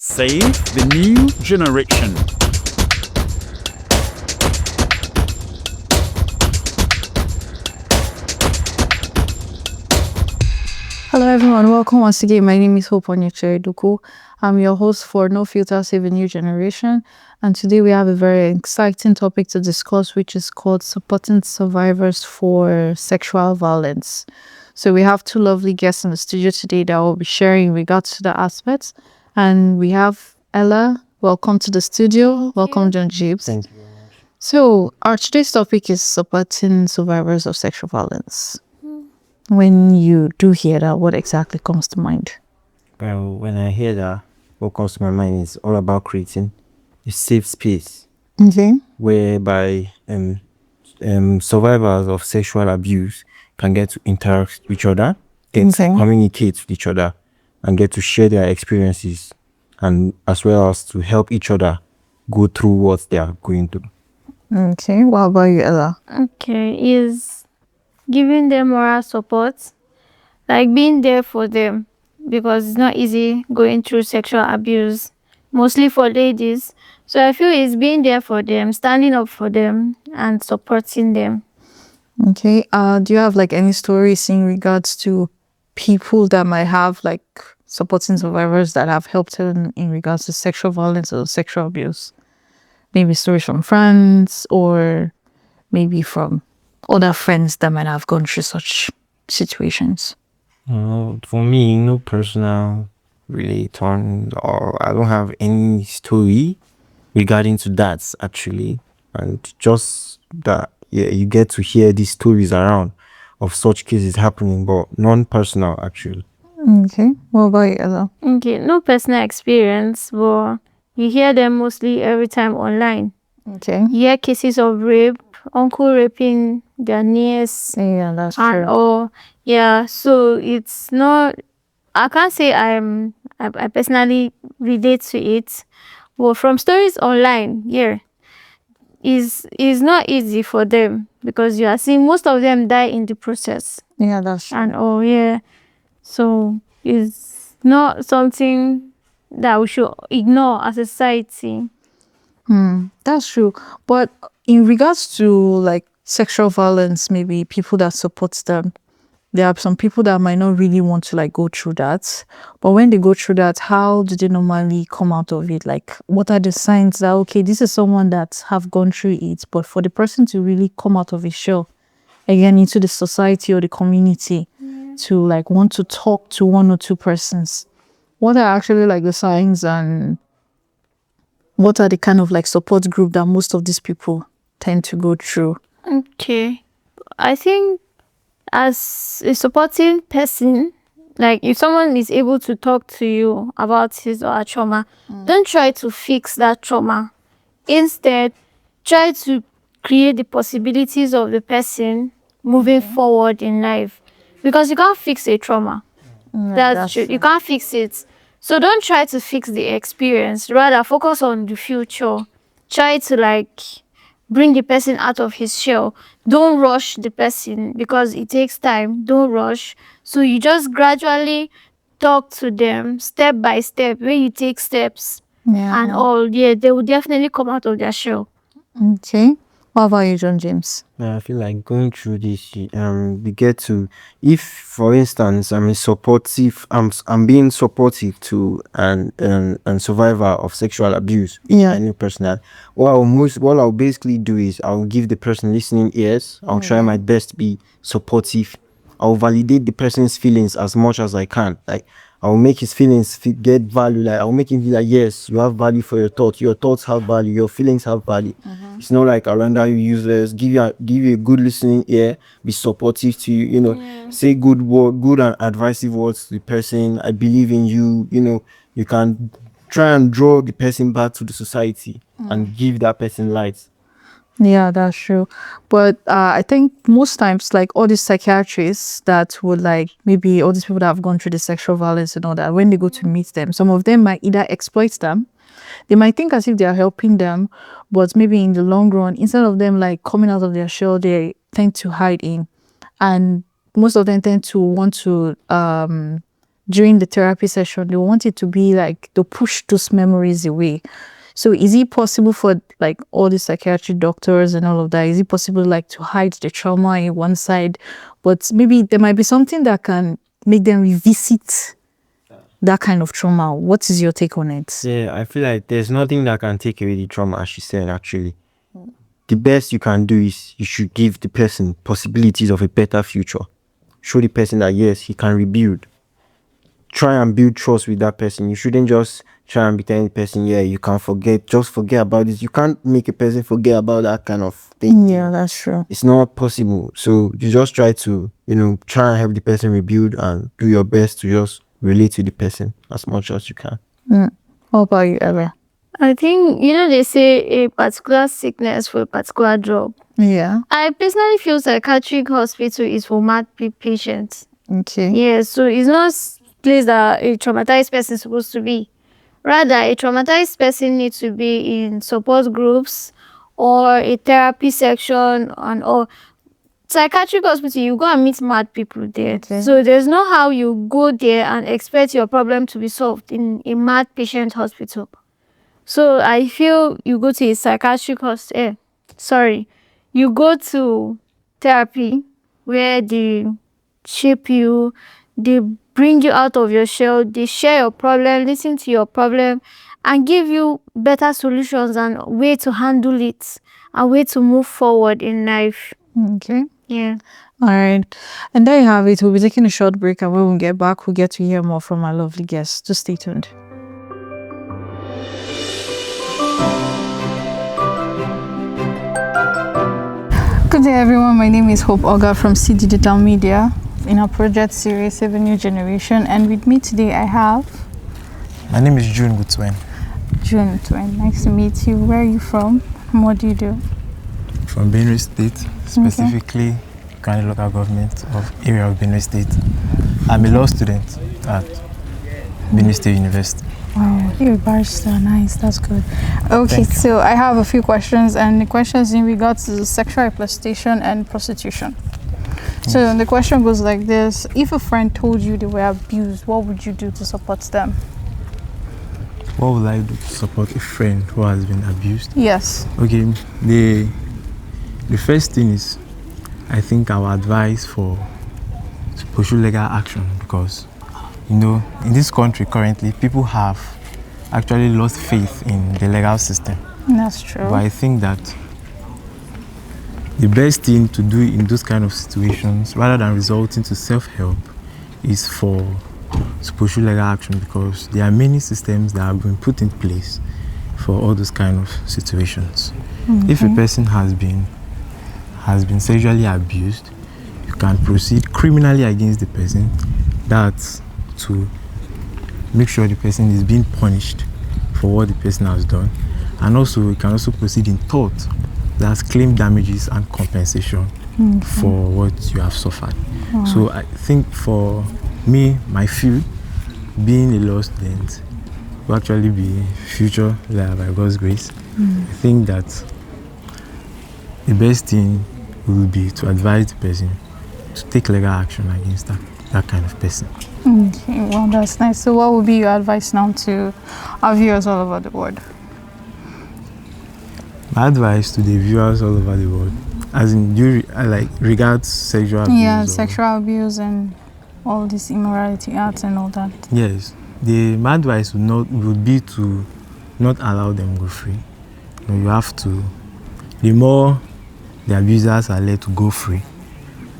Save the new generation. Hello everyone, welcome once again. My name is Hope Onyechereduku. I'm your host for No Filter Save a New Generation, and today we have a very exciting topic to discuss, which is called supporting survivors for sexual violence. So we have two lovely guests in the studio today that will be sharing in regards to the aspects, and we have Ella. Welcome to the studio. Welcome, John Jeeves. Thank you very much. So our today's topic is supporting survivors of sexual violence. When you do hear that, what exactly comes to mind? Well, when I hear that, what comes to my mind is all about creating a safe space Okay. whereby survivors of sexual abuse can get to interact with each other, get to Okay. communicate with each other, and get to share their experiences, and as well as to help each other go through what they are going through. Okay. What about you, Ella? Okay, is giving them moral support, like being there for them, because it's not easy going through sexual abuse, mostly for ladies. So I feel it's being there for them, standing up for them, and supporting them. Okay. Do you have like any stories in regards to people that might have like supporting survivors that have helped in regards to sexual violence or sexual abuse? Maybe stories from friends or maybe from other friends that might have gone through such situations. For me, no personal relate on, or I don't have any story regarding to that actually, and just that you get to hear these stories around of such cases happening, but non-personal actually. Okay. What about you, Ella? Okay, no personal experience, but you hear them mostly every time online. Okay. You hear cases of rape, uncle raping their niece, Yeah, that's and true. all. Yeah, so it's not, I can't say I personally relate to it. Well, from stories online, yeah, is not easy for them, because you are seeing most of them die in the process. Yeah, that's true. And oh yeah, so it's not something that we should ignore as a society. That's true. But in regards to like sexual violence, maybe people that support them, there are some people that might not really want to like go through that. But when they go through that, how do they normally come out of it? Like, what are the signs that okay, this is someone that have gone through it, but for the person to really come out of his shell again into the society or the community to like want to talk to one or two persons, what are actually like the signs and what are the kind of like support group that most of these people tend to go through? Okay, I think as a supporting person, like if someone is able to talk to you about his or her trauma, don't try to fix that trauma. Instead, try to create the possibilities of the person moving forward in life, because you can't fix a trauma. That's true. You can't fix it. So don't try to fix the experience. Rather, focus on the future. Try to like bring the person out of his shell. Don't rush the person, because it takes time. Don't rush. So you just gradually talk to them step by step. When you take steps Yeah. and all, yeah, they will definitely come out of their shell. Okay. What about you, John James? I feel like going through this, we get to, if for instance I'm being supportive to an survivor of sexual abuse, Yeah. any personal, what I'll basically do is I'll give the person listening ears. I'll try my best to be supportive. I'll validate the person's feelings as much as I can. Like, I'll make his feelings get value. Like, I'll make him feel like, yes, you have value for your thoughts. Your thoughts have value. Your feelings have value. It's not like I'll render you useless. Give you a good listening ear. Be supportive to you. Say good and advisive words to the person. I believe in you. You can try and draw the person back to the society and give that person light. Yeah, that's true. But I think most times, like all these psychiatrists that would like maybe all these people that have gone through the sexual violence and all that, when they go to meet them, some of them might either exploit them. They might think as if they are helping them, but maybe in the long run, instead of them like coming out of their shell, they tend to hide in. And most of them tend to want to during the therapy session, they want it to be like to push those memories away. So is it possible for like all the psychiatric doctors and all of that? Is it possible like to hide the trauma in one side, but maybe there might be something that can make them revisit that kind of trauma? What is your take on it? Yeah, I feel like there's nothing that can take away the trauma, as she said, actually. The best you can do is you should give the person possibilities of a better future. Show the person that yes, he can rebuild. Try and build trust with that person. You shouldn't just try and be telling the person, yeah, you can forget, just forget about this. You can't make a person forget about that kind of thing. Yeah, that's true. It's not possible. So you just try to, try and help the person rebuild and do your best to just relate to the person as much as you can. What about you, Ella? I think, they say a particular sickness for a particular job. Yeah. I personally feel psychiatric hospital is for mad patients. Okay. Yeah, so it's not place that a traumatized person is supposed to be. Rather, a traumatized person needs to be in support groups or a therapy section and all. Psychiatric hospital, you go and meet mad people there. Okay. So there's no how you go there and expect your problem to be solved in a mad patient hospital. So I feel you go to a psychiatric hospital. You go to therapy where they shape you, they bring you out of your shell, they share your problem, listen to your problem, and give you better solutions and way to handle it, and way to move forward in life. Okay. Yeah. All right. And there you have it. We'll be taking a short break, and when we get back, we'll get to hear more from our lovely guests. Just stay tuned. Good day, everyone. My name is Hope Oga from C Digital Media in our project series Save a New Generation. And with me today, I have My name is June Gutwen June Twain. Nice to meet you. Where are you from? And what do you do? from Benue State, specifically Kano local government of area of Benue State. I'm a law student at Benue State University. Wow, you're a barrister. Nice, that's good. Okay, Thank you. so I have a few questions, and the questions in regards to sexual exploitation and prostitution. So the question goes like this: if a friend told you they were abused, what would you do to support them? What would I do to support a friend who has been abused? Yes. Okay, the first thing is, I think our advice to pursue legal action, because in this country currently people have actually lost faith in the legal system. That's true. But I think that the best thing to do in those kind of situations, rather than resorting to self-help, is to pursue legal action, because there are many systems that have been put in place for all those kind of situations. If a person has been sexually abused, you can proceed criminally against the person. That's to make sure the person is being punished for what the person has done, and also you can also proceed in tort, that's claim damages and compensation for what you have suffered. So I think for me, my field, being a law student, will actually be future lawyer by God's grace. I think that the best thing will be to advise the person to take legal action against that kind of person. Okay, well, that's nice. So what would be your advice now to our viewers all over the world? My advice to the viewers all over the world, as in regards sexual abuse. Yeah, sexual abuse and all this immorality acts and all that. Yes, my advice would be to not allow them go free. You have to. The more the abusers are let to go free,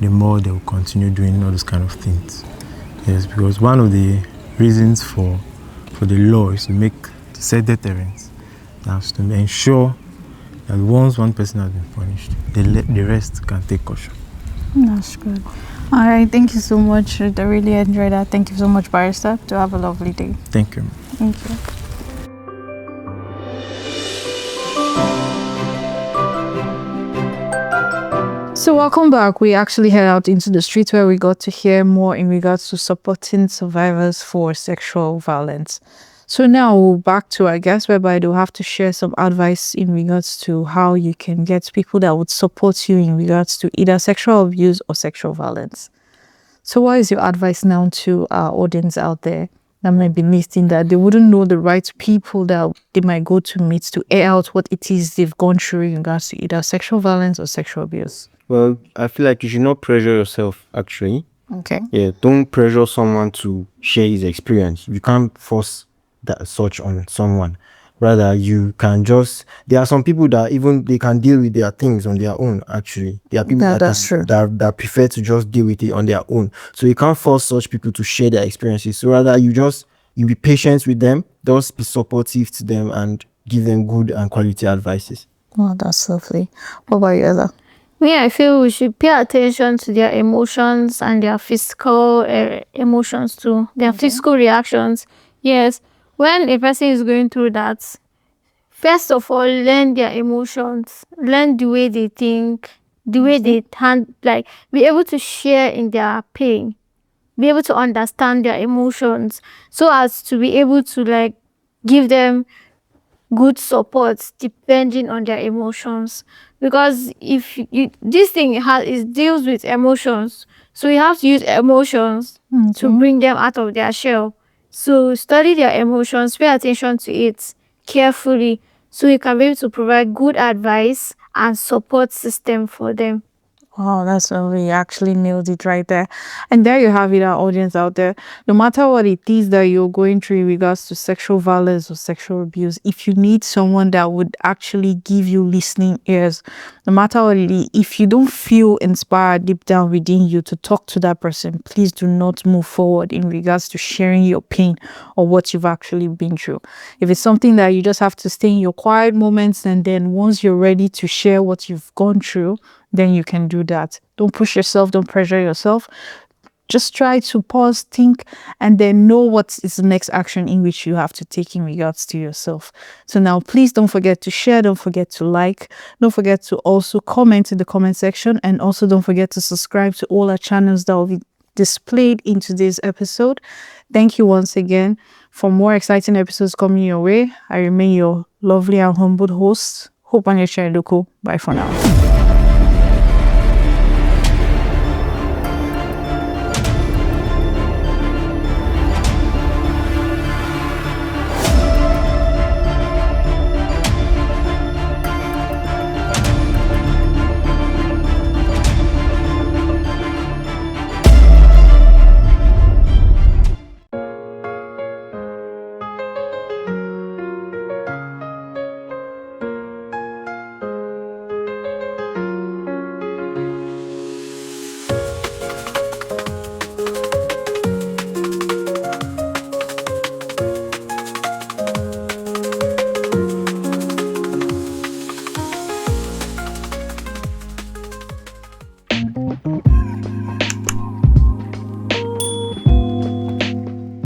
the more they will continue doing all those kind of things. Yes, because one of the reasons for the law is to set deterrents. That's to ensure that once one person has been punished, the rest can take caution. That's good. All right, thank you so much. I really enjoyed that. Thank you so much, Barrister. To have a lovely day. Thank you. Thank you. So welcome back. We actually head out into the streets where we got to hear more in regards to supporting survivors for sexual violence. So now back to our guest, whereby they'll have to share some advice in regards to how you can get people that would support you in regards to either sexual abuse or sexual violence. So what is your advice now to our audience out there that might be listening, that they wouldn't know the right people that they might go to meet to air out what it is they've gone through in regards to either sexual violence or sexual abuse? Well, I feel like you should not pressure yourself, actually. Okay. Yeah, don't pressure someone to share his experience. You can't force that such on someone. Rather, you can just. There are some people that even they can deal with their things on their own. Actually, there are people Yeah, that, that's true. that prefer to just deal with it on their own. So you can't force such people to share their experiences. So rather, you be patient with them, just be supportive to them, and give them good and quality advices. Oh, that's lovely. What about you, Ella? Me, I feel we should pay attention to their emotions and their physical emotions too, their physical reactions. Yes, when a person is going through that, first of all, learn their emotions, learn the way they think, the way they like, be able to share in their pain, be able to understand their emotions, so as to be able to like give them good support depending on their emotions. Because if you this thing deals with emotions, so you have to use emotions to bring them out of their shell. So study their emotions, pay attention to it carefully, so you can be able to provide good advice and support system for them. Wow, that's lovely. You actually nailed it right there. And there you have it, our audience out there. No matter what it is that you're going through in regards to sexual violence or sexual abuse, if you need someone that would actually give you listening ears, no matter what it is, if you don't feel inspired deep down within you to talk to that person, please do not move forward in regards to sharing your pain or what you've actually been through. If it's something that you just have to stay in your quiet moments, and then once you're ready to share what you've gone through, then you can do that. Don't push yourself, don't pressure yourself. Just try to pause, think, and then know what is the next action in which you have to take in regards to yourself. So now, please don't forget to share, don't forget to like, don't forget to also comment in the comment section, and also don't forget to subscribe to all our channels that will be displayed in today's episode. Thank you once again. For more exciting episodes coming your way, I remain your lovely and humbled host, Hope and Bye for now.